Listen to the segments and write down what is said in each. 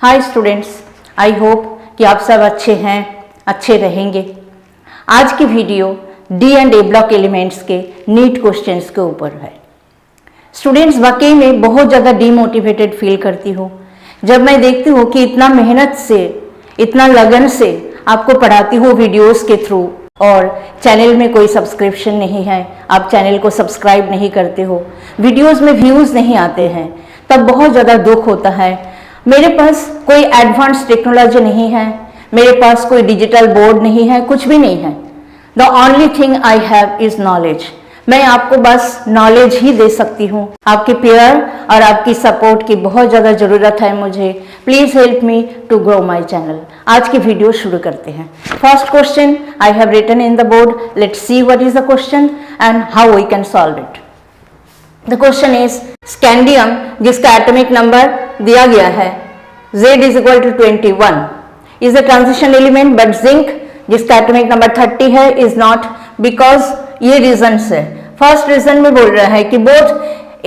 Hi students, I hope कि आप सब अच्छे हैं, अच्छे रहेंगे। आज की video D and A block elements के नीट क्वेश्चंस के ऊपर है। स्टूडेंट्स, वाकई में बहुत ज़्यादा डीमोटिवेटेड फील करती हूँ जब मैं देखती हूँ कि इतना मेहनत से, इतना लगन से आपको पढ़ाती हूँ वीडियोस के थ्रू और चैनल में कोई सब्सक्रिप्शन नहीं है, आप चैनल को सब्सक्राइब नहीं करते हो, वीडियोस में व्यूज़ नहीं आते हैं, तब बहुत ज़्यादा दुख होता है। मेरे पास कोई एडवांस टेक्नोलॉजी नहीं है, मेरे पास कोई डिजिटल बोर्ड नहीं है, कुछ भी नहीं है। The only thing I have is knowledge. मैं आपको बस नॉलेज ही दे सकती हूँ। आपके प्यार और आपकी सपोर्ट की बहुत ज़्यादा ज़रूरत है मुझे। Please help me to grow my channel. आज की वीडियो शुरू करते हैं। First question I have written in the board. Let's see what is the question and how we can solve it. The question is scandium, जिसका atomic number दिया गया है Z is equal to 21, is a transition element, but zinc जिसका atomic number 30 है is not, because ये reason है। First reason में बोल रहा है कि both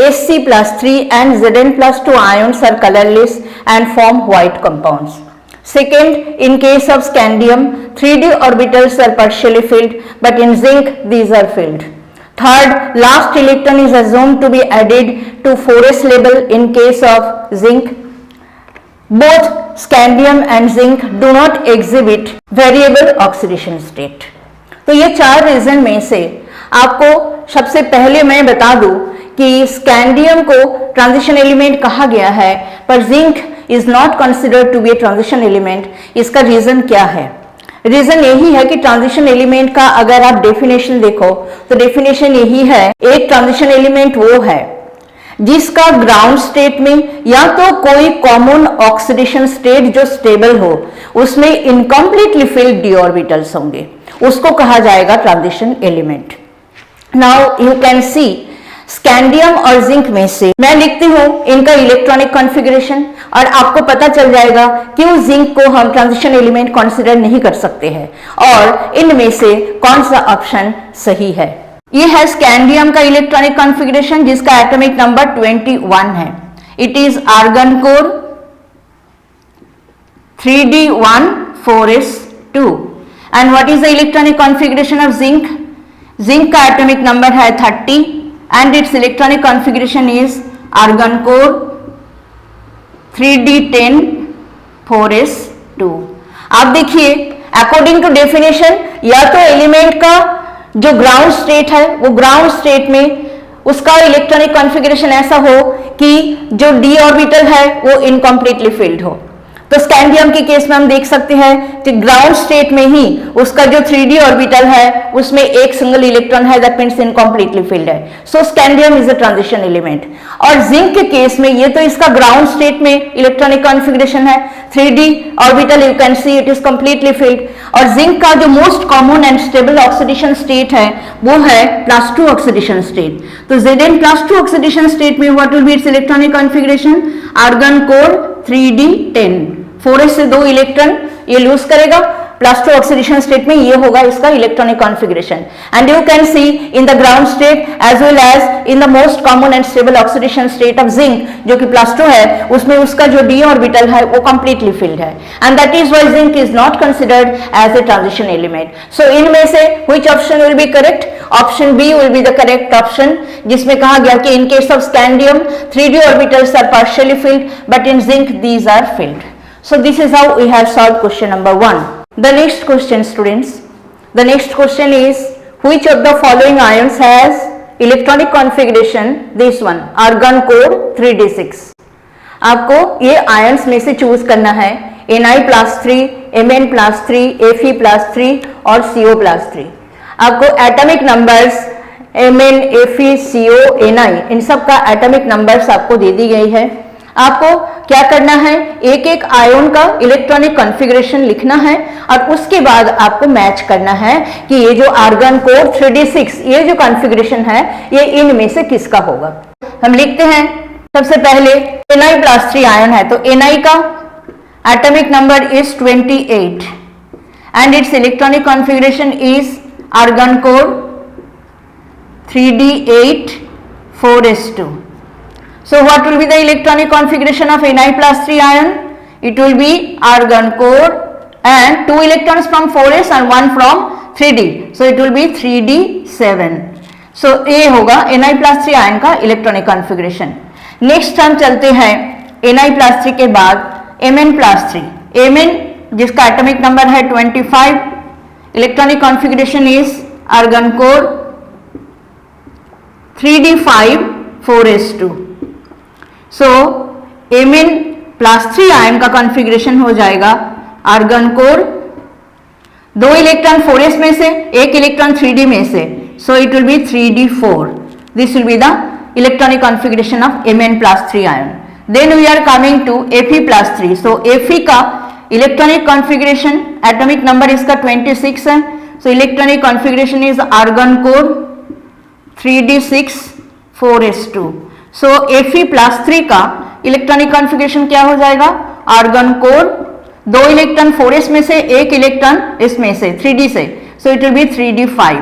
Sc+3 and Zn+2 ions are colorless and form white compounds. Second, in case of scandium, 3d orbitals are partially filled, but in zinc these are filled. Third, last electron is assumed to be added to 4s label in case of zinc. Both scandium and zinc do not exhibit variable oxidation state. तो ये चार reason में से आपको सबसे पहले मैं बता दूं कि स्कैंडियम को ट्रांजिशन एलिमेंट कहा गया है, पर zinc is not considered to be a transition element. इसका रीजन क्या है? रीजन यही है कि ट्रांजिशन एलिमेंट का अगर आप डेफिनेशन देखो तो डेफिनेशन यही है, एक ट्रांजिशन एलिमेंट वो है जिसका ग्राउंड स्टेट में या तो कोई कॉमन ऑक्सीडेशन स्टेट जो स्टेबल हो, उसमें इनकम्प्लीटली फिल्ड डी ऑर्बिटल्स होंगे, उसको कहा जाएगा transition element. Now you can C scandium और जिंक में से मैं लिखती हूं इनका इलेक्ट्रॉनिक कॉन्फ़िगरेशन और आपको पता चल जाएगा क्यों जिंक को हम ट्रांजिशन एलिमेंट कंसीडर नहीं कर सकते हैं और इनमें से कौन सा ऑप्शन सही है। ये है स्कैंडियम का इलेक्ट्रॉनिक कॉन्फ़िगरेशन जिसका एटॉमिक नंबर 21 है। It is argon core 3d1 4s2 and what is the electronic configuration of zinc? Zinc का एटॉमिक नंबर है 30 and its electronic configuration is argon core 3d10 4s2। आप देखिए, according to definition या तो element का जो ground state है वो ग्राउंड स्टेट में उसका इलेक्ट्रॉनिक कॉन्फ़िगरेशन ऐसा हो कि जो डी ऑर्बिटल है वो इनकम्प्लीटली फिल्ड हो। तो स्कैंडियम के केस में हम देख सकते हैं कि ग्राउंड स्टेट में ही उसका जो 3d ऑर्बिटल है उसमें एक सिंगल इलेक्ट्रॉन है, दैट मींस इनकम्प्लीटली फिल्ड है। So scandium is a transition element. और जिंक के केस में ये तो इसका ग्राउंड स्टेट में इलेक्ट्रॉनिक कॉन्फ़िगरेशन है, 3d orbital you can see it is completely filled. और जिंक का जो most common and stable oxidation state है वो है +2 ऑक्सीडेशन स्टेट। तो Zn+2 ऑक्सीडेशन स्टेट में what will be its electronic configuration? Argon core 3d10, 4s से 2 electron ये लूज करेगा, +2 ऑक्सीडेशन स्टेट में ये होगा इसका electronic configuration. And you can see in the ground state as well as in the most common and stable oxidation state of zinc जो कि +2 है, उसमें उसका जो डी ऑर्बिटल है वो कंप्लीटली फिल्ड है and that is why zinc is not considered as a transition element. So इनमें से which option will be correct? Option B will be the correct option, जिसमें कहा गया कि in case of scandium 3d orbitals are partially filled but in zinc these are filled. So this is how we have solved question number 1. The next question, students. The next question is, which of the following ions has electronic configuration? This one, argon core 3d6. आपको ये ions में से choose करना है Na+3, Mn+3, Fe+3 और CO+3। आपको atomic numbers Mn, Fe, CO, Ni इन सब का एटॉमिक नंबर्स आपको दे दी गई है। आपको क्या करना है, एक एक आयन का इलेक्ट्रॉनिक कॉन्फ़िगरेशन लिखना है और उसके बाद आपको मैच करना है कि ये जो आर्गन कोर 3d6 ये जो कॉन्फ़िगरेशन है ये इनमें से किसका होगा। हम लिखते हैं सबसे पहले Na+3 आयन है तो Na का atomic number is 28 and its electronic configuration is argon core 3d8 4s2। So what will be the electronic configuration of Na+3 ion? it will be argon core and 2 electrons from 4s and 1 from 3d, so it will be 3d7. so ये होगा Na+3 ion का electronic configuration. Next हम चलते हैं Na+3 के बाद Mn+3। Mn जिसका atomic number है 25, electronic configuration is argon core 3d5 4s2। So Mn+3 ion का कॉन्फ़िगरेशन हो जाएगा आर्गन कोर 2 इलेक्ट्रॉन 4s में से, 1 इलेक्ट्रॉन 3d में से, so it will be 3d4. This will be the electronic configuration of Mn+3 ion. Then we are coming to Fe+3. so Fe का electronic configuration atomic number इसका 26 है, so electronic configuration is argon core 3d6 4s2। so Fe+3 का electronic configuration क्या हो जाएगा, argon core 2 electron 4s में से, 1 electron इसमें से 3d से, so it will be 3d5.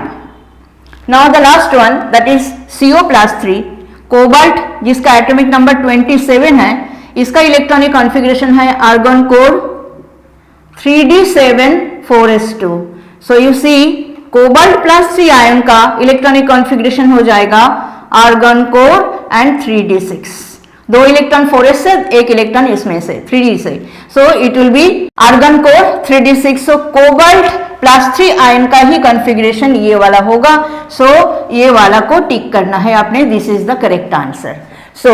Now the last one that is CO+3 cobalt जिसका एटॉमिक नंबर 27 है, इसका इलेक्ट्रॉनिक कॉन्फ़िगरेशन है argon core 3d7 4s2। So you see कोबाल्ट+3 आयन का इलेक्ट्रॉनिक कॉन्फ़िगरेशन हो जाएगा argon core and 3d6, 2 electron 4s से, 1 electron इसमें से 3d से, so it will be argon core 3d6। So कोबाल्ट+3 आयन का ही कॉन्फ़िगरेशन ये वाला होगा, सो ये वाला को टिक करना है आपने, this is the correct answer. So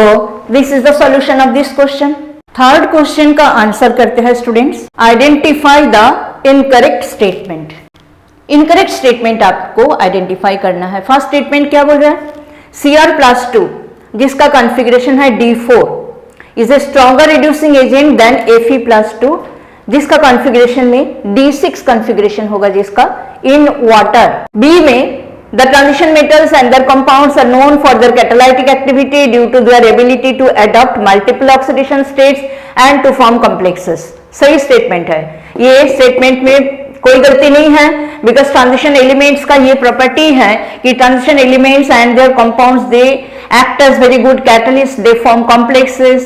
this is the solution of this question. Third question का आंसर करते हैं students. Identify the incorrect statement. Incorrect statement आपको आइडेंटिफाई करना है। फर्स्ट स्टेटमेंट क्या बोल रहा है, Cr+2 जिसका कॉन्फ़िगरेशन है D4 is a stronger reducing agent than Fe+2 जिसका कॉन्फ़िगरेशन में D6 कॉन्फ़िगरेशन होगा जिसका इन वाटर। बी में the transition metals and their compounds are known for their catalytic activity due to their ability to adopt multiple oxidation states and to form complexes. सही statement है ये, statement में कोई गलती नहीं है, बिकॉज ट्रांजिशन एलिमेंट्स का ये प्रॉपर्टी है कि transition elements and their compounds they act as very good catalysts, they form complexes,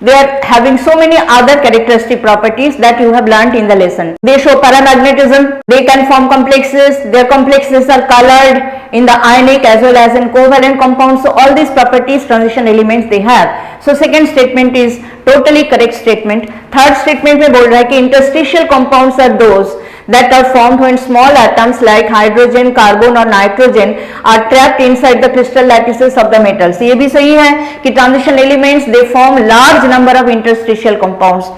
they are having so many other characteristic properties that you have learnt in the lesson. They show paramagnetism, they can form complexes, their complexes are colored in the ionic as well as in covalent compounds, so all these properties transition elements they have. So second statement is totally correct statement. Third statement में बोल रहा है कि interstitial compounds are those that are formed when small atoms like hydrogen, carbon or nitrogen are trapped inside the crystal lattices of the metals. ये भी सही है कि transition elements they form large number of interstitial compounds.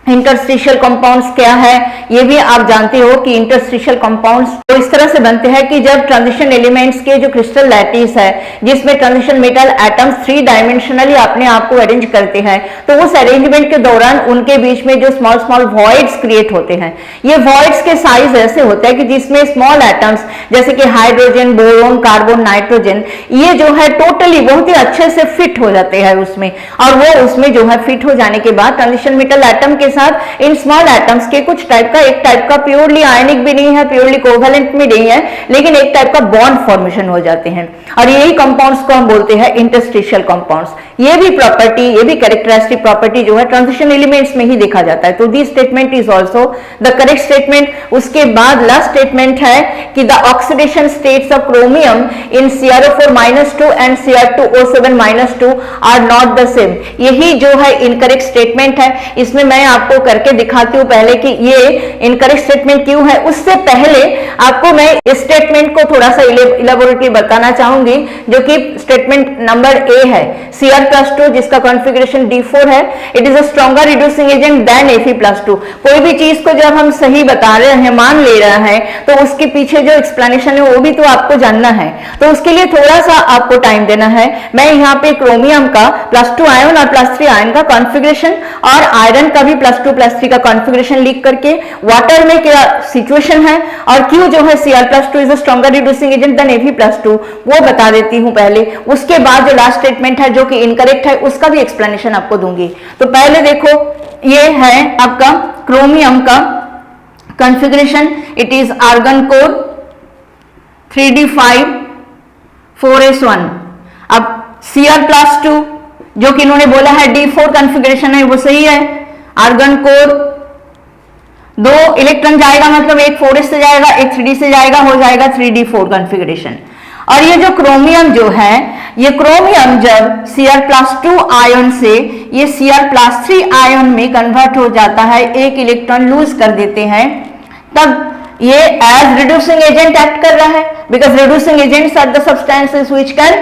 Interstitial compounds क्या है ये भी आप जानते हो कि इंटरस्टिशियल कंपाउंड्स तो इस तरह से बनते हैं कि जब ट्रांजिशन एलिमेंट्स के जो क्रिस्टल लैटिस है जिसमें ट्रांजिशन मेटल एटम्स 3 डायमेंशनली अपने आप को अरेंज करते हैं, तो उस अरेंजमेंट के दौरान उनके बीच में जो स्मॉल स्मॉल वॉइड्स क्रिएट होते हैं, ये वॉइड्स के साइज ऐसे होता है कि जिसमें स्मॉल एटम्स जैसे कि हाइड्रोजन, बोरोन, कार्बन, नाइट्रोजन ये जो है टोटली बहुत ही अच्छे से फिट हो जाते हैं उसमें, और वो उसमें जो है फिट हो जाने के बाद ट्रांजिशन मेटल एटम के साथ इन स्मॉल एटम्स के कुछ टाइप का, एक टाइप का प्योरली आयनिक भी नहीं है, प्योरली कोवेलेंट में नहीं है, लेकिन एक टाइप का बॉन्ड फॉर्मेशन हो जाते हैं, और यही कंपाउंड्स को हम बोलते हैं इंटरस्टिशियल कंपाउंड्स। ये भी प्रॉपर्टी, ये भी कैरेक्टरिस्टिक प्रॉपर्टी जो है ट्रांजिशन एलिमेंट्स में ही देखा जाता है। तो this statement is also the correct statement. उसके बाद लास्ट स्टेटमेंट है कि the oxidation states of chromium in CrO4-2 and Cr2O7-2 are not the same. यही जो है इनकरेक्ट स्टेटमेंट है। इसमें मैं आपको करके दिखाती हूं पहले कि ये इनकरेक्ट स्टेटमेंट क्यों है। उससे पहले आपको मैं इस स्टेटमेंट को थोड़ा सा इलेबोरेटली बताना चाहूंगी, जो कि स्टेटमेंट नंबर ए है, Cr+2 जिसका कॉन्फ़िगरेशन D4 है, it is a stronger reducing agent than Fe+2। कोई भी चीज को जब हम सही बता रहे हैं, मान ले रहे हैं, तो उसके पीछे जो एक्सप्लेनेशन है वो भी तो आपको जानना है, तो उसके लिए थोड़ा सा आपको टाइम देना है। मैं यहाँ पे क्रोमियम का +2 आयन और +3 आयन का कॉन्फ़िगरेशन और आयरन का भी +2 +3 का कॉन्फ़िगरेशन लिख करके वाटर में क्या सिचुएशन है और क्यों जो है Cr+2 is a stronger reducing agent than Fe+2 वो बता देती हूं पहले। उसके बाद जो लास्ट स्टेटमेंट है जो कि इनकरेक्ट है उसका भी एक्सप्लेनेशन आपको दूंगी। तो पहले देखो, ये है आपका क्रोमियम का configuration, it is argon core 3d5 4s1। अब Cr+2 जो कि इन्होंने बोला है D4 कॉन्फ़िगरेशन है वो सही है, आर्गन कोर, 2 इलेक्ट्रॉन जाएगा मतलब एक 4s से जाएगा, एक 3d से जाएगा, हो जाएगा 3d4 कॉन्फ़िगरेशन। और ये जो क्रोमियम जो है, ये क्रोमियम जब Cr+2 आयन से ये Cr+3 आयन में कन्वर्ट हो जाता है, एक इलेक्ट्रॉन लूज कर देते हैं, तब ये एज रिड्यूसिंग एजेंट एक्ट कर रहा है, because reducing agents are the substances which can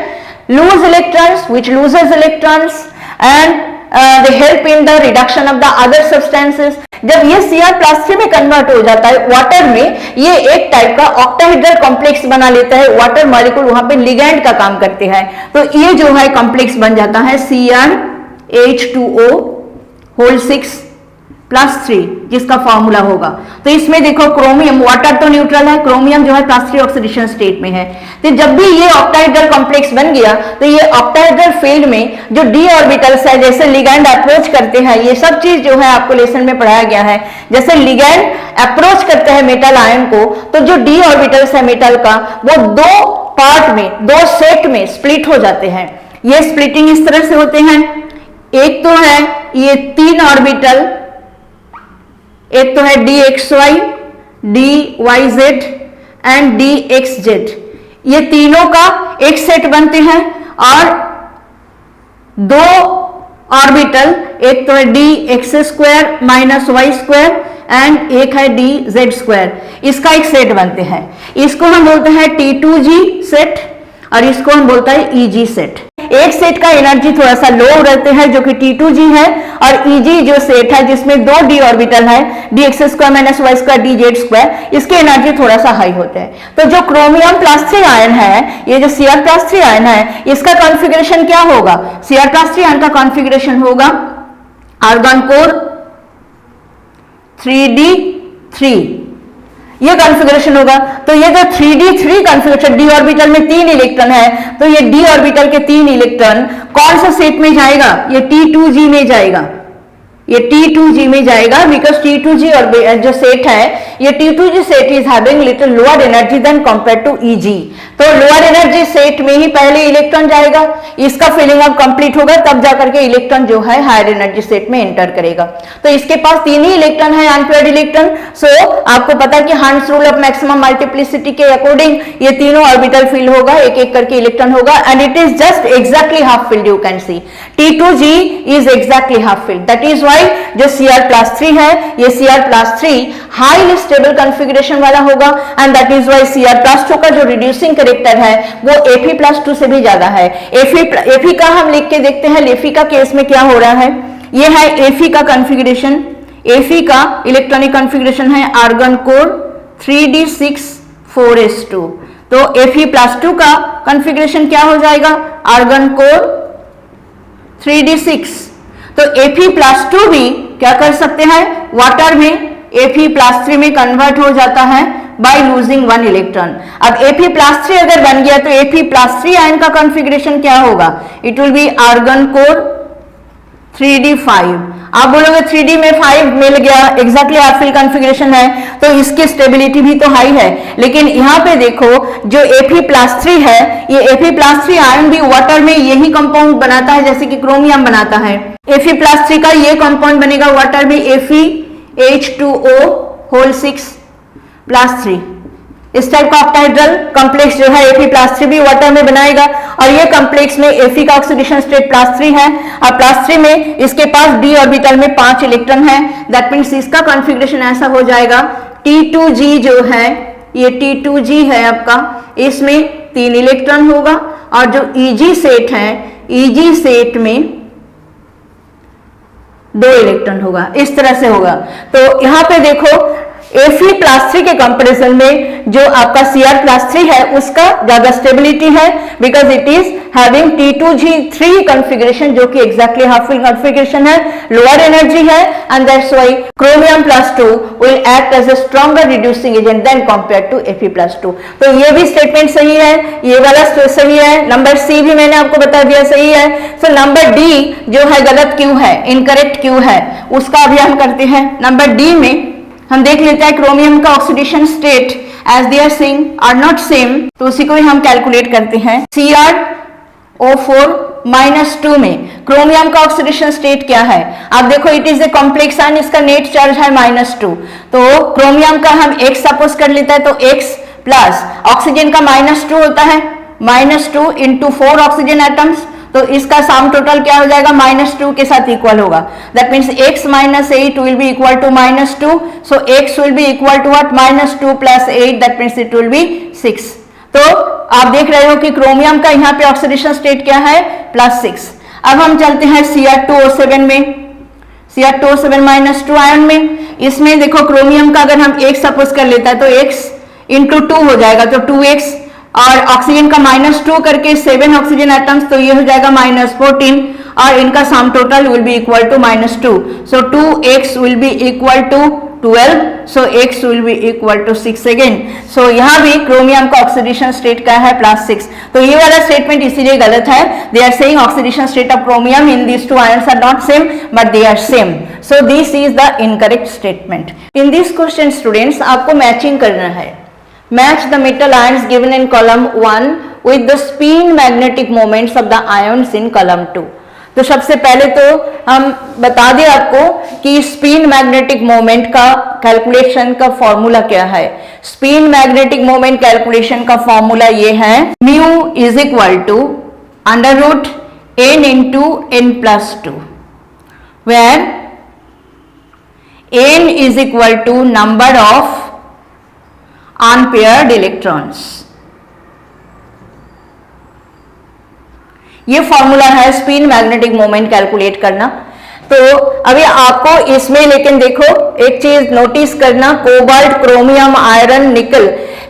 lose electrons, which loses electrons and they help in the reduction of the other substances। जब ये Cr+3 में कन्वर्ट हो जाता है वाटर में, ये एक टाइप का ऑक्टाहेड्रल कॉम्प्लेक्स बना लेता है, वाटर मॉलिक्यूल वहां पे लिगैंड का काम करते हैं, तो ये जो है कॉम्प्लेक्स बन जाता है CrH2O6+3 जिसका फॉर्मूला होगा। तो इसमें देखो क्रोमियम, वाटर तो न्यूट्रल है, क्रोमियम जो है +3 ऑक्सीडेशन स्टेट में है, तो जब भी ये ऑक्टाहेड्रल कॉम्प्लेक्स बन गया तो ये ऑक्टाहेड्रल फील्ड में जो डी ऑर्बिटल्स है, जैसे लिगैंड अप्रोच करते हैं, ये सब चीज जो है आपको लेसन में पढ़ाया गया है, जैसे लिगैंड अप्रोच करते हैं मेटल आयन को, तो जो डी ऑर्बिटल्स है मेटल का, वो 2 पार्ट में, 2 सेट में स्प्लिट हो जाते हैं। ये स्प्लिटिंग इस तरह से होते हैं, एक तो है ये 3 ऑर्बिटल, एक तो है dxy, dyz एंड dxz, ये तीनों का एक सेट बनते हैं, और 2 ऑर्बिटल, एक तो है dx² - y² एंड एक है dz², इसका एक सेट बनते हैं। इसको हम बोलते हैं T2g सेट और इसको हम बोलते हैं EG सेट। एक सेट का एनर्जी थोड़ा सा लो रहते हैं जो कि T2g है, और EG जो सेट है जिसमें 2 d ऑर्बिटल है, dx² - y² dz², इसके एनर्जी थोड़ा सा हाई होते हैं। तो जो क्रोमियम +3 आयन है, ये जो Cr+3 आयन है, इसका कॉन्फ़िगरेशन क्या होगा? Cr+3 आयन का कॉन्फ़िगरेशन होगा आर्गन कोर 3d3, ये कॉन्फ़िगरेशन होगा। तो ये जो 3d3 कॉन्फ़िगरेशन, d ऑर्बिटल में 3 इलेक्ट्रॉन है, तो ये d ऑर्बिटल के 3 इलेक्ट्रॉन कौन सा सेट में जाएगा? ये T2g में जाएगा, ये T2g में जाएगा, बिकॉज T2g और जो सेट है, ये T2g set is having little lower energy than compare to EG। तो लोअर एनर्जी सेट में ही पहले इलेक्ट्रॉन जाएगा, इसका फिलिंग अप कंप्लीट होगा, तब जाकर के इलेक्ट्रॉन जो है हायर एनर्जी सेट में एंटर करेगा। तो इसके पास 3 ही इलेक्ट्रॉन है, अनपेयर्ड इलेक्ट्रॉन। सो आपको पता है कि हंस रूल ऑफ मैक्सिमम मल्टीप्लिसिटी के अकॉर्डिंग ये तीनों ऑर्बिटल फिल होगा, एक एक करके इलेक्ट्रॉन होगा, and it is just exactly half filled. You can see T2g is exactly half filled, that is why जो Cr+3 है, ये Cr+3 हाईली स्टेबल कॉन्फ़िगरेशन वाला होगा, and that is Y Cr+2 का जो रिड्यूसिंग कैरेक्टर है वो Fe+2 से भी ज्यादा है। Fe का हम लिख के देखते हैं, Fe का केस में क्या हो रहा है, ये है Fe का कॉन्फ़िगरेशन। Fe का इलेक्ट्रॉनिक कॉन्फ़िगरेशन है आर्गन कोर 3d6 4s2, तो Fe+2 का कॉन्फ़िगरेशन क्या हो जाएगा? Argon core 3d6। तो Fe+2 भी क्या कर सकते हैं? वाटर में Fe+3 में कन्वर्ट हो जाता है बाय लूजिंग 1 इलेक्ट्रॉन। अब Fe+3 अगर बन गया तो Fe+3 आयन का कॉन्फ़िगरेशन क्या होगा? It will be argon core 3d5। आप बोलोगे 3d में 5 मिल गया, एग्जैक्टली हाफ-फिल कॉन्फ़िगरेशन है, तो इसकी स्टेबिलिटी भी तो हाई है। लेकिन यहाँ पे देखो जो Fe+3 है, ये Fe+3 आयन भी वाटर में यही कंपाउंड बनाता है जैसे कि क्रोमियम बनाता है। Fe+3 का ये कंपाउंड बनेगा वाटर में FeH2O6+3, इस टाइप का ऑक्टाहेड्रल कॉम्प्लेक्स जो है Fe+3 भी वाटर में बनाएगा, और ये कॉम्प्लेक्स में Fe का ऑक्सीडेशन स्टेट +3 है, और +3 में इसके पास d ऑर्बिटल में 5 इलेक्ट्रॉन है, दैट मीन्स इसका कॉन्फ़िगरेशन ऐसा हो जाएगा। T2g जो है, ये T2g है आपका, इसमें 3 इलेक्ट्रॉन होगा, और जो EG सेट है, EG सेट में 2 इलेक्ट्रॉन होगा, इस तरह से होगा। तो यहाँ पे देखो Fe+3 के कंपैरिजन में जो आपका Cr+3 है उसका ज्यादा स्टेबिलिटी है, because it is having T2g3 configuration जो कि एग्जैक्टली हाफ फिल कॉन्फ़िगरेशन है, लोअर एनर्जी है, एंड दैट्स व्हाई क्रोमियम+2 will act as a stronger reducing agent than compare to Fe+2। तो ये भी स्टेटमेंट सही है, ये वाला सही है, नंबर सी भी मैंने आपको बता दिया सही है। सो नंबर डी जो है गलत क्यों है, इनकरेक्ट क्यों है, उसका अभी हम करते हैं। नंबर डी में हम देख लेते हैं क्रोमियम का oxidation state as they are saying are not same, तो उसी को ही हम कैलकुलेट करते हैं। Cr O4 -2 में क्रोमियम का ऑक्सीडेशन स्टेट क्या है? आप देखो it is a complex ion, इसका नेट चार्ज है -2, तो क्रोमियम का हम X सपोज कर लेता है, तो X प्लस ऑक्सीजन का -2 होता है, -2 इंटू 4 ऑक्सीजन एटम्स, तो इसका सम टोटल क्या हो जाएगा? -2 के साथ इक्वल होगा। That means X - 8 will be equal to -2, so X will be equal to what? -2 + 8, that means it will be 6। तो आप देख रहे हो कि क्रोमियम का यहाँ पे ऑक्सीडेशन स्टेट क्या है? +6। अब हम चलते हैं Cr2O7 में, Cr2O7 -2 आयन में। इसमें देखो क्रोमियम का अगर हम X सपोज कर लेता है तो X इंटू 2 हो जाएगा, तो 2X, और ऑक्सीजन का -2 करके 7 ऑक्सीजन एटम्स, तो ये हो जाएगा -14, और इनका sum total will be equal to -2, so 2X will be equal to 12, so X will be equal to 6 again. So यहाँ भी क्रोमियम का ऑक्सीडेशन स्टेट क्या है? +6। तो ये वाला स्टेटमेंट इसीलिए गलत है। They are saying oxidation state of chromium in these two ions are not same, but they are same, so this is the incorrect statement. In this question students आपको matching करना है। Match the metal ions given in column 1 with the spin magnetic moments of the ions in column 2। तो सबसे पहले तो हम बता दें आपको कि स्पिन मैग्नेटिक मोमेंट का कैलकुलेशन का फॉर्मूला क्या है। स्पिन मैग्नेटिक मोमेंट कैलकुलेशन का फॉर्मूला ये है, mu is equal to √n into n+2, where n is equal to number of unpaired electrons. ये फॉर्मूला है स्पिन मैग्नेटिक मोमेंट कैलकुलेट करना। तो अभी आपको इसमें लेकिन देखो एक चीज नोटिस करना, कोबाल्ट, क्रोमियम, आयरन, निकल,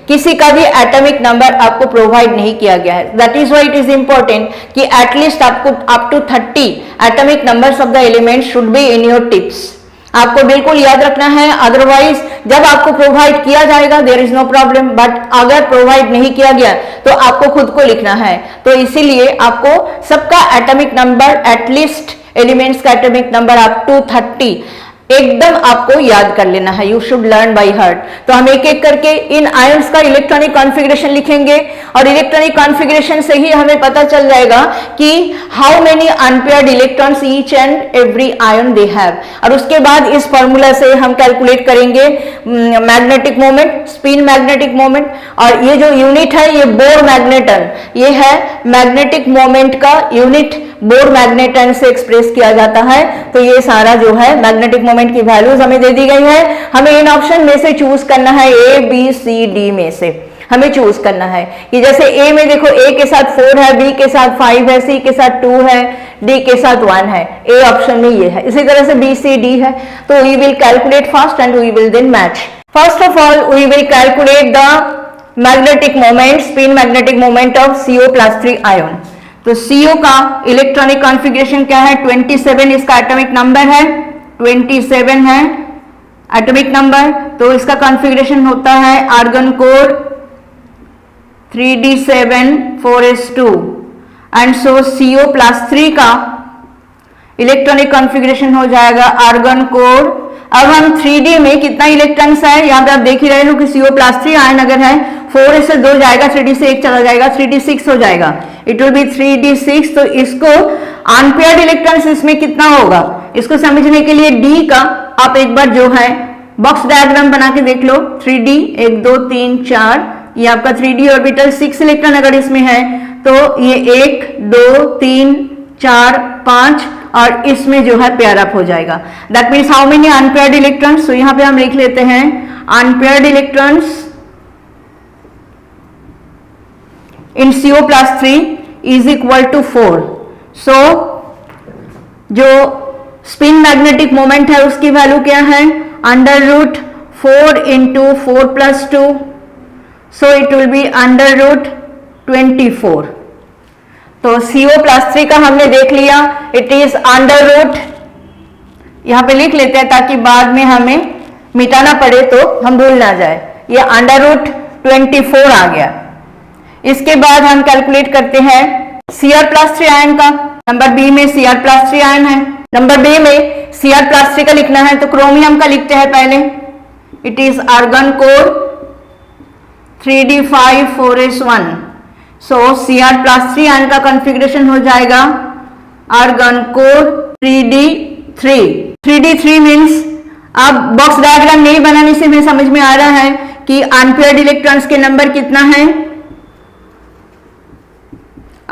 किसी का भी एटॉमिक नंबर आपको प्रोवाइड नहीं किया गया है। That is why it is important कि एटलीस्ट आपको up to 30 atomic numbers of the element should be in your tips. आपको बिल्कुल याद रखना है, अदरवाइज जब आपको प्रोवाइड किया जाएगा there is no problem, but अगर प्रोवाइड नहीं किया गया तो आपको खुद को लिखना है। तो इसीलिए आपको सबका एटॉमिक नंबर, एटलीस्ट एलिमेंट्स का एटॉमिक नंबर अप टू 30 एकदम आपको याद कर लेना है। You should learn by heart. तो हम एक एक करके इन आयंस का इलेक्ट्रॉनिक कॉन्फ़िगरेशन लिखेंगे, और इलेक्ट्रॉनिक कॉन्फ़िगरेशन से ही हमें पता चल जाएगा कि how many unpaired electrons each and every ion they have. और उसके बाद इस फॉर्मूला से हम कैलकुलेट करेंगे magnetic moment, spin magnetic moment. और ये जो यूनिट है ये बोर मैग्नेटन, ये है मैग्नेटिक मोमेंट का यूनिट, बोर मैग्नेटन से एक्सप्रेस किया जाता है। तो ये सारा जो है मैग्नेटिक मोमेंट की वैल्यूज हमें दे दी गई है। हमें इन ऑप्शन में से चूज करना है, A, B, C, D में से हमें चूज करना है कि जैसे A में देखो A के साथ 4 है, B के साथ 5 है, C के साथ 2 है, D के साथ 1 है। A ऑप्शन में ये है। इसी तरह से B, C, D है। तो we will calculate first and we will then match. First of all we will calculate the magnetic moment, spin magnetic moment of CO+3 ion। तो CO का इलेक्ट्रॉनिक कॉन्फ़िगरेशन क्या है? 27 इसका एटॉमिक नंबर है, 27 है atomic number. तो इसका configuration होता है argon core 3d7 4s2, and so CO+3 का इलेक्ट्रॉनिक कॉन्फ़िगरेशन हो जाएगा आर्गन कोर। अब हम 3d में कितना इलेक्ट्रॉन्स है यहाँ पे आप देख ही रहे हो कि CO+3 आयन अगर है 4s से 2 जाएगा, 3d से 1 चला जाएगा, 3d6 हो जाएगा, इट विल बी 3d6। तो इसको अनपेयर्ड इलेक्ट्रॉन्स इसमें कितना होगा इसको समझने के लिए d का आप एक बार जो है बॉक्स डायग्राम बना के देख लो। 3d 1 2 3 4, ये आपका 3d ऑर्बिटल, 6 इलेक्ट्रॉन अगर इसमें है तो ये 1 2 3 4 5 और इसमें जो है पेयर अप हो जाएगा। That means how many unpaired electrons. तो यहां पे हम लिख लेते हैं unpaired electrons in CO+3 is equal to 4। So जो स्पिन मैग्नेटिक मोमेंट है उसकी वैल्यू क्या है? √4 into 4 + 2, so it will B √24। तो CO+3 का हमने देख लिया, इट इज √ यहां पे लिख लेते हैं ताकि बाद में हमें मिटाना पड़े तो हम भूल ना जाए। ये √24 आ गया। इसके बाद हम कैलकुलेट करते हैं Cr+3 आयन का। नंबर बी में Cr+3 आयन है। नंबर बी में Cr+3 का लिखना है तो क्रोमियम का लिखते हैं पहले। It is argon core 3d5 4s1, so Cr+3 ion का कॉन्फ़िगरेशन हो जाएगा argon core 3d3। 3d3 means अब बॉक्स डायग्राम नहीं बनाने से हमें समझ में आ रहा है कि अनपेयर्ड इलेक्ट्रॉन्स के नंबर कितना है।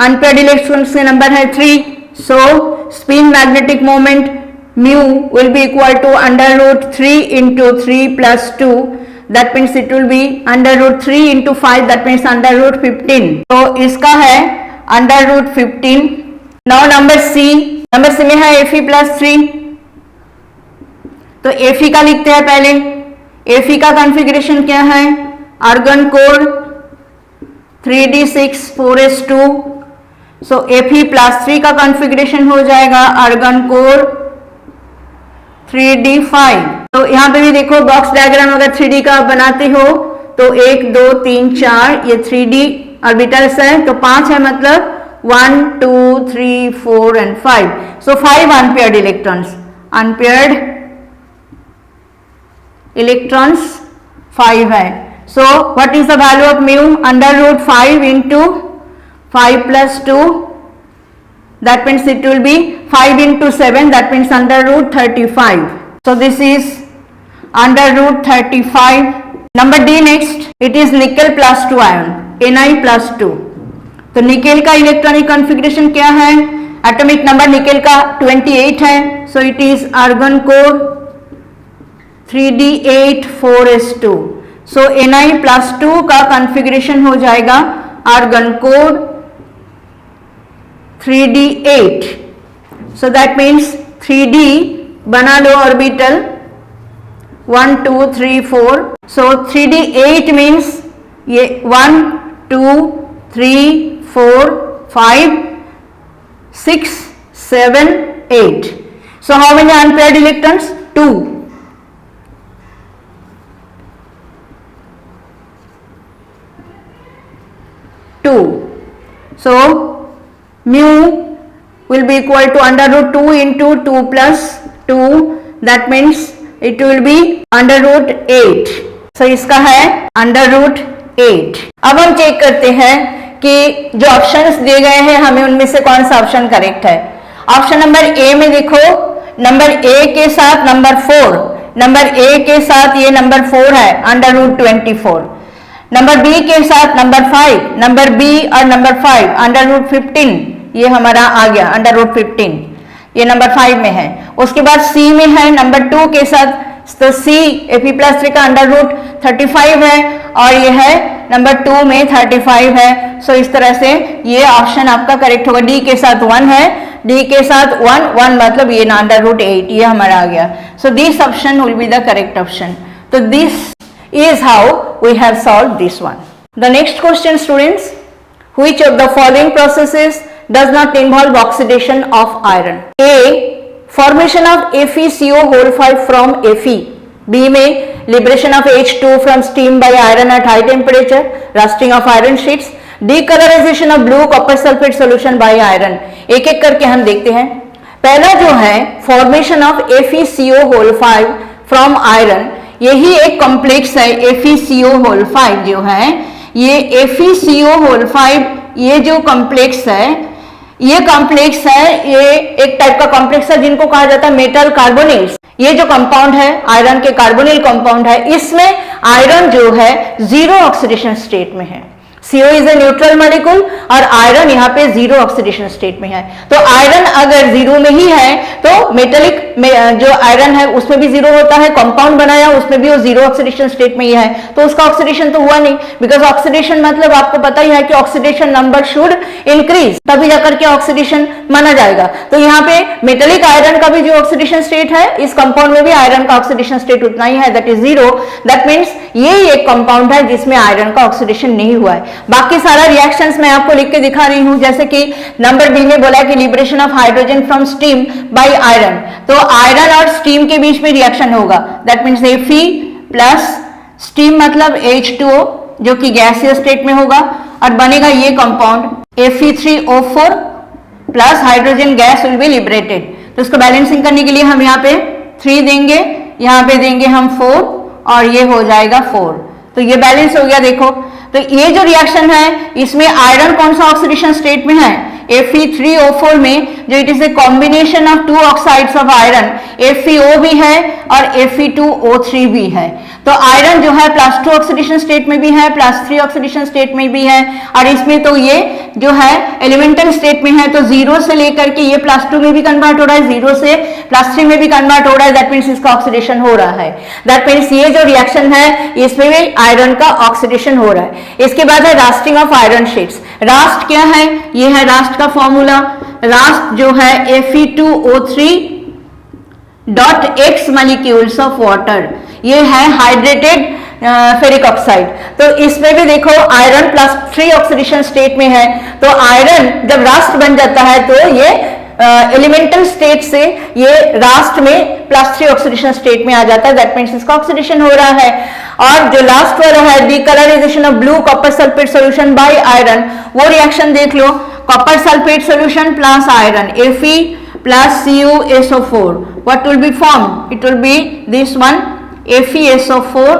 अनपेयर्ड इलेक्ट्रॉन्स के नंबर है 3। So spin magnetic moment mu will be equal to √3 into 3 plus 2, that means it will be √3 into 5, that means √15। तो इसका है √15। नाउ नंबर सी में है Fe+3, तो Fe का लिखते हैं पहले। Fe का कॉन्फ़िगरेशन क्या है, आर्गन कोर 3d6 4s2। सो Fe+3 का कॉन्फ़िगरेशन हो जाएगा आर्गन कोर 3d5। तो यहां पे भी देखो बॉक्स डायग्राम अगर 3d का बनाते हो तो 1 2 3 4 ये 3d ऑर्बिटल्स है, तो 5 है, मतलब 1 2 3 4 एंड 5। सो 5 अनपेयर्ड इलेक्ट्रॉन्स 5 है। So what is the value of mu, √5 into 5 plus 2, that means it will be 5 into 7, that means √35। so this is √35। number D next, it is nickel +2 ion, Na+2। तो nickel का electronic configuration क्या है, atomic number nickel का 28 है। So it is argon core 3d8 4s2। So Na+2 का configuration हो जाएगा argon core 3d8। so that means 3d बना लो ऑर्बिटल 1 2 3 4। so 3d8 means ये 1 2 3 4 5 6 7 8। so how many unpaired electrons, 2। so mu will be equal to √2 into 2 plus 2, that means it will be √8। so इसका है √8। अब हम check करते हैं कि जो ऑप्शंस दिए गए हैं हमें उनमें से कौन सा ऑप्शन करेक्ट है। ऑप्शन नंबर ए में देखो, नंबर ए के साथ नंबर 4, नंबर ए के साथ ये नंबर 4 है √24, नंबर बी के साथ नंबर 5, नंबर बी और नंबर 5 √15, ये हमारा आ गया √15, ये नंबर 5 में है। उसके बाद सी में है नंबर 2 के साथ, तो सी Fe+3 का √35 है और ये है नंबर 2 में 35 है। सो इस तरह से ये ऑप्शन आपका करेक्ट होगा। डी के साथ 1 है, डी के साथ 1 मतलब ये √8, ये हमारा आ गया। So this option will be the correct option. तो this is how we have solved this one. The next question, students, which of the following processes does not involve oxidation of iron? A, formation of FeCO5 from Fe. B में liberation of H2 from steam by iron at high temperature, rusting of iron sheets, decolorization of blue copper sulfate solution by iron। एक एक करके हम देखते हैं। पहला जो है formation of FeCO5 from iron, यही एक कॉम्प्लेक्स है FeCO5 जो है, ये FeCO5 ये जो कॉम्प्लेक्स है, ये कॉम्प्लेक्स है, ये एक टाइप का कॉम्प्लेक्स है जिनको कहा जाता है मेटल कार्बोनिल्स। ये जो कंपाउंड है आयरन के कार्बोनिल कंपाउंड है, इसमें आयरन जो है जीरो ऑक्सीडेशन स्टेट में है। CO is a neutral molecule और आयरन यहाँ पे जीरो ऑक्सीडेशन स्टेट में है। तो आयरन अगर जीरो में ही है तो मेटेलिक में जो आयरन है उसमें भी जीरो होता है, कंपाउंड बनाया उसमें भी वो जीरो ऑक्सीडेशन स्टेट में ही है, तो उसका ऑक्सीडेशन तो हुआ नहीं, बिकॉज ऑक्सीडेशन मतलब आपको पता ही है कि ऑक्सीडेशन नंबर शुड इंक्रीज, तभी जाकर के ऑक्सीडेशन माना जाएगा। तो यहाँ पे मेटेलिक आयरन का भी जो ऑक्सीडेशन स्टेट है, इस कंपाउंड में भी आयरन का ऑक्सीडेशन स्टेट उतना ही है, that is zero. That means ये एक कंपाउंड है जिसमें आयरन का ऑक्सीडेशन नहीं हुआ है। बाकी सारा रिएक्शंस मैं आपको लिख के दिखा रही हूं, जैसे कि नंबर बी में बोला कि liberation of hydrogen from steam by iron, तो आयरन और स्टीम के बीच में रिएक्शन होगा, that means Fe plus steam मतलब H2O जो कि गैसियस स्टेट में होगा और बनेगा ये compound Fe3O4 plus hydrogen gas will be liberated. तो इसको बैलेंसिंग करने के लिए हम यहाँ पे 3 देंगे, यहाँ पे देंगे हम 4 और ये हो जाएगा 4, तो ये बैलेंस हो गया। देखो तो ये जो रिएक्शन है इसमें आयरन कौन सा ऑक्सीडेशन स्टेट में है, Fe3O4 में, जो it is a combination of two oxides of iron, FeO भी है और Fe2O3 भी है। तो आयरन जो है +2 ऑक्सीडेशन स्टेट में भी है, +3 ऑक्सीडेशन स्टेट में भी है, और इसमें तो ये जो है एलिमेंटल स्टेट में है, तो 0 से लेकर के ये +2 में भी कन्वर्ट हो रहा है, 0 से +3 में भी कन्वर्ट हो रहा है, दैट मीन्स इसका ऑक्सीडेशन हो रहा है। दैट मीन्स ये जो रिएक्शन है इसमें भी आयरन का ऑक्सीडेशन हो रहा है। इसके बाद है रास्टिंग ऑफ आयरन शीट्स। रास्ट क्या है, ये है रास्ट का फॉर्मूला। रास्ट जो है Fe2O3 .x molecules of water, ये है हाइड्रेटेड फेरिक ऑक्साइड। तो इसमें भी देखो आयरन +3 ऑक्सीडेशन स्टेट में है, तो आयरन जब रास्ट बन जाता है तो ये एलिमेंटल स्टेट से ये रास्ट में +3 ऑक्सीडेशन स्टेट में आ जाता है, दैट मीन्स इसका ऑक्सीडेशन हो रहा है। और जो लास्ट वाला है decolorization of blue copper sulphate solution by iron, वो रिएक्शन देख लो, copper sulphate solution plus iron Fe plus CuSO4, what will be formed? It will be this one FeSO4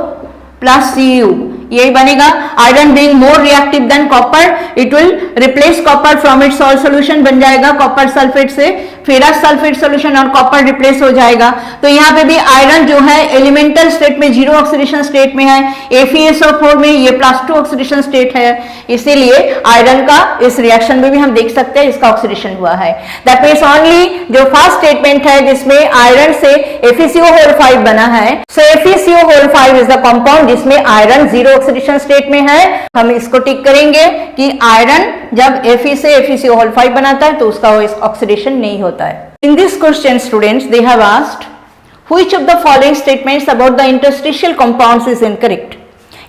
plus Cu, यही बनेगा। Iron being more reactive than copper, it will replace copper from its salt solution, बन जाएगा copper sulphate से ferrous sulphate solution और copper replace हो जाएगा। तो यहाँ पे भी आयरन जो है एलिमेंटल स्टेट में 0 ऑक्सीडेशन स्टेट में है, FeSO4 में ये +2 ऑक्सीडेशन स्टेट है, इसीलिए आयरन का इस रिएक्शन में भी हम देख सकते हैं इसका ऑक्सीडेशन हुआ है। दैट मीन्स ओनली जो फर्स्ट स्टेटमेंट है जिसमें आयरन से FeCO5 बना है, सो FeCO5 इज द कंपाउंड जिसमें आयरन 0 ऑक्सीडेशन स्टेट में है। हम इसको टिक करेंगे कि आयरन जब Fe से FeCO5 बनाता है तो उसका ऑक्सीडेशन नहीं होता है। In this question students they have asked which of the following statements about the interstitial compounds is incorrect।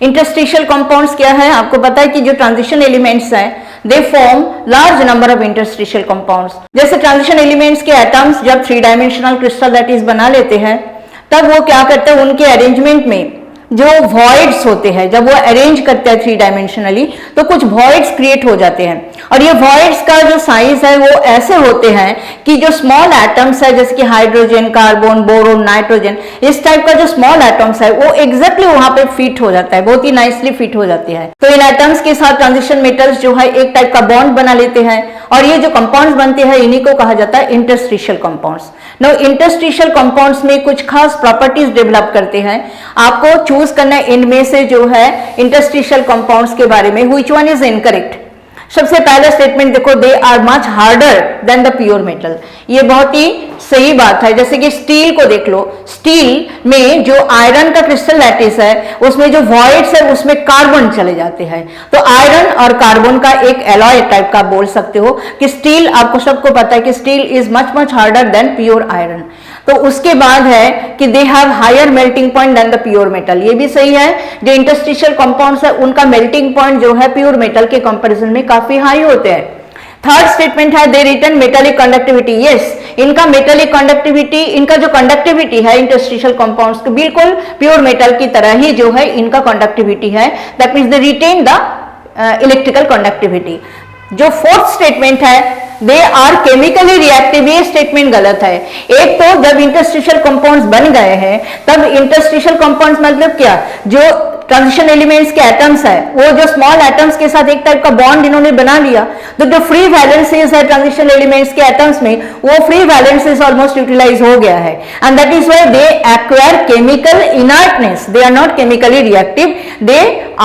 interstitial compounds क्या है, आपको पता है कि जो ट्रांजिशन एलिमेंट्स हैं they form large number of interstitial compounds। जैसे ट्रांजिशन एलिमेंट्स के एटम्स जब 3 डायमेंशनल क्रिस्टल दैट इज बना लेते हैं तब वो क्या करते हैं, उनके अरेंजमेंट में जो वॉइड्स होते हैं, जब वो अरेंज करते हैं 3 डायमेंशनली तो कुछ वॉइड्स क्रिएट हो जाते हैं, और ये वॉइड्स का जो साइज है वो ऐसे होते हैं कि जो स्मॉल एटम्स है जैसे कि हाइड्रोजन, कार्बन, बोरोन, नाइट्रोजन, इस टाइप का जो स्मॉल एटम्स है वो एग्जैक्टली वहां पे फिट हो जाता है, बहुत ही नाइसली फिट हो जाती है। तो इन एटम्स के साथ ट्रांजिशन मेटल्स जो है एक टाइप का बॉन्ड बना लेते हैं, और ये जो कंपाउंड्स बनते हैं इन्हीं को कहा जाता है interstitial compounds. Now interstitial compounds में कुछ खास प्रॉपर्टीज डेवलप करते हैं, आपको चूज करना है इनमें से जो है इंटरस्टिशियल कंपाउंड्स के बारे में व्हिच वन इज इनकरेक्ट। सबसे पहला स्टेटमेंट देखो, they are much harder than the pure metal, ये बहुत ही सही बात है। जैसे कि स्टील को देख लो, स्टील में जो आयरन का क्रिस्टल लैटिस है उसमें जो वॉइड्स है उसमें कार्बन चले जाते हैं, तो आयरन और कार्बन का एक एलॉय टाइप का बोल सकते हो कि स्टील, आपको सबको पता है कि steel is much harder than pure iron. तो उसके बाद है कि they have higher melting point than the pure metal, ये भी सही है। जो इंटरस्टिशियल कंपाउंड्स है उनका मेल्टिंग पॉइंट जो है प्योर मेटल के कंपैरिजन में काफी हाई होते हैं। थर्ड स्टेटमेंट है दे रिटर्न मेटालिक कंडक्टिविटी, यस इनका मेटालिक कंडक्टिविटी, इनका जो कंडक्टिविटी है इंटरस्टिशियल कंपाउंड्स की बिल्कुल प्योर मेटल की तरह ही जो है इनका कंडक्टिविटी है, that means they retain the electrical conductivity. जो फोर्थ स्टेटमेंट है दे आर केमिकली रिएक्टिव, ये स्टेटमेंट गलत है। एक तो जब इंटरस्टिशियल कंपाउंड्स बन गए हैं तब इंटरस्टिशियल कंपाउंड्स मतलब क्या, जो ट्रांजिशन एलिमेंट्स के एटम्स है वो जो स्मॉल एटम्स के साथ एक टाइप का बॉन्ड इन्होंने बना लिया, तो जो फ्री वैलेंसीज है ट्रांजिशन एलिमेंट्स के एटम्स में वो फ्री वैलेंसीज ऑलमोस्ट यूटिलाइज हो गया है, and that is why they acquire chemical inertness, they are not chemically reactive, they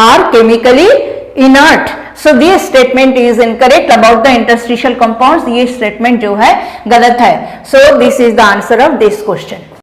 are chemically inert। So this statement is incorrect about the interstitial compounds, ये statement जो है गलत है। So this is the answer of this question।